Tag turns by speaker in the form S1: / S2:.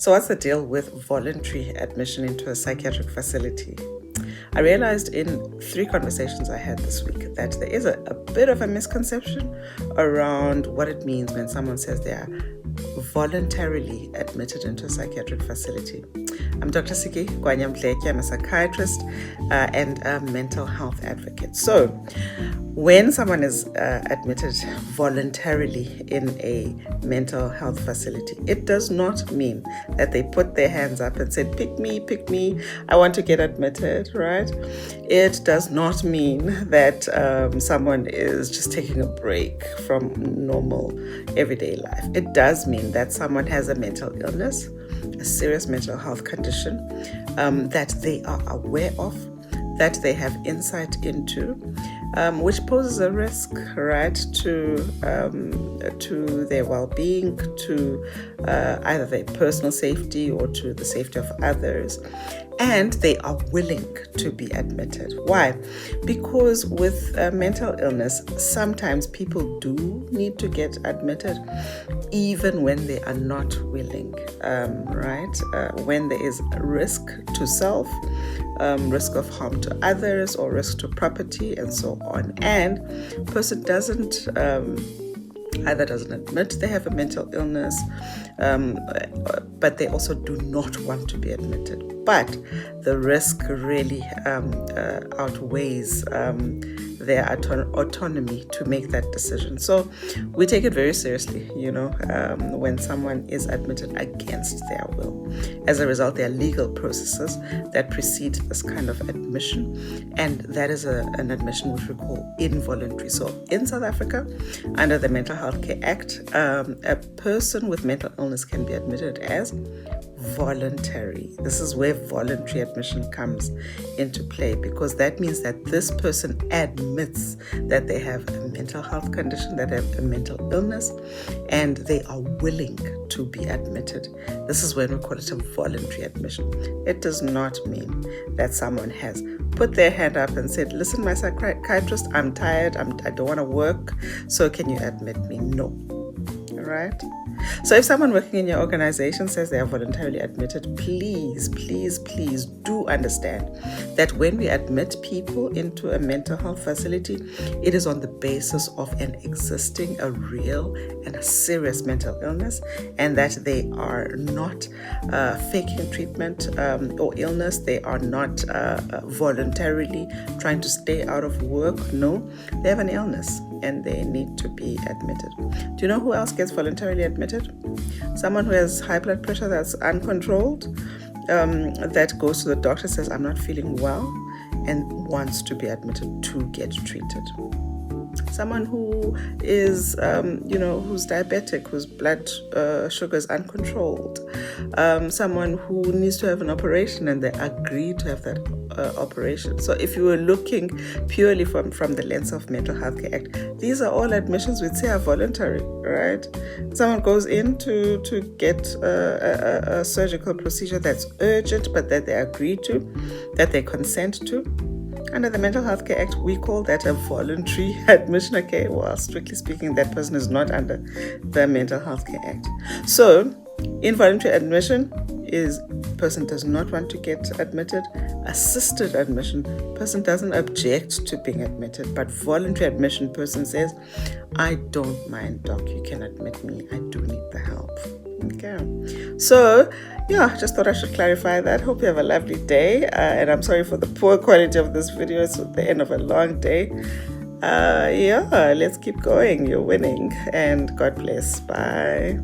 S1: So what's the deal with voluntary admission into a psychiatric facility? I realized in 3 conversations I had this week that there is a bit of a misconception around what it means when someone says they are voluntarily admitted into a psychiatric facility. I'm Dr. Gwanya-Mdletye. I'm a psychiatrist and a mental health advocate. So when someone is admitted voluntarily in a mental health facility, it does not mean that they put their hands up and said, pick me, I want to get admitted, right? It does not mean that someone is just taking a break from normal everyday life. It does mean that someone has a mental illness, a serious mental health condition that they are aware of, that they have insight into, which poses a risk, right, to their well-being, to either their personal safety or to the safety of others. And they are willing to be admitted. Why? Because with mental illness, sometimes people do need to get admitted even when they are not willing, right? When there is risk to self, risk of harm to others, or risk to property, and so on. And person doesn't either doesn't admit they have a mental illness, but they also do not want to be admitted. But the risk really outweighs their autonomy to make that decision. So we take it very seriously, when someone is admitted against their will. As a result, there are legal processes that precede this kind of admission, and that is an admission which we call involuntary. So in South Africa, under the Mental Health Care Act, a person with mental illness can be admitted as voluntary. This is where voluntary admission comes into play, because that means that this person admits that they have a mental health condition, that they have a mental illness, and they are willing to be admitted. This is when we call it a voluntary admission. It does not mean that someone has put their hand up and said, listen, my psychiatrist, I'm tired, I don't want to work, so can you admit me? No. Right? So if someone working in your organization says they are voluntarily admitted, please do understand that when we admit people into a mental health facility, it is on the basis of an existing, a real and a serious mental illness, and that they are not faking treatment or illness. They are not voluntarily trying to stay out of work. No, they have an illness and they need to be admitted. Do you know who else gets voluntarily admitted? Someone who has high blood pressure that's uncontrolled, that goes to the doctor, says, I'm not feeling well, and wants to be admitted to get treated. Someone who is, who's diabetic, whose blood sugar is uncontrolled. Someone who needs to have an operation and they agree to have that operation. So if you were looking purely from the lens of Mental Health Care Act, these are all admissions we'd say are voluntary, right? Someone goes in to get a surgical procedure that's urgent, but that they agree to, that they consent to. Under the Mental Health Care Act, we call that a voluntary admission. Okay, well, strictly speaking, that person is not under the Mental Health Care Act. So, involuntary admission is person does not want to get admitted. Assisted admission, person doesn't object to being admitted. But voluntary admission, person says, I don't mind, doc, you can admit me. I do need the help. Okay. So, just thought I should clarify that. Hope you have a lovely day. And I'm sorry for the poor quality of this video. It's at the end of a long day. Let's keep going. You're winning. And God bless. Bye.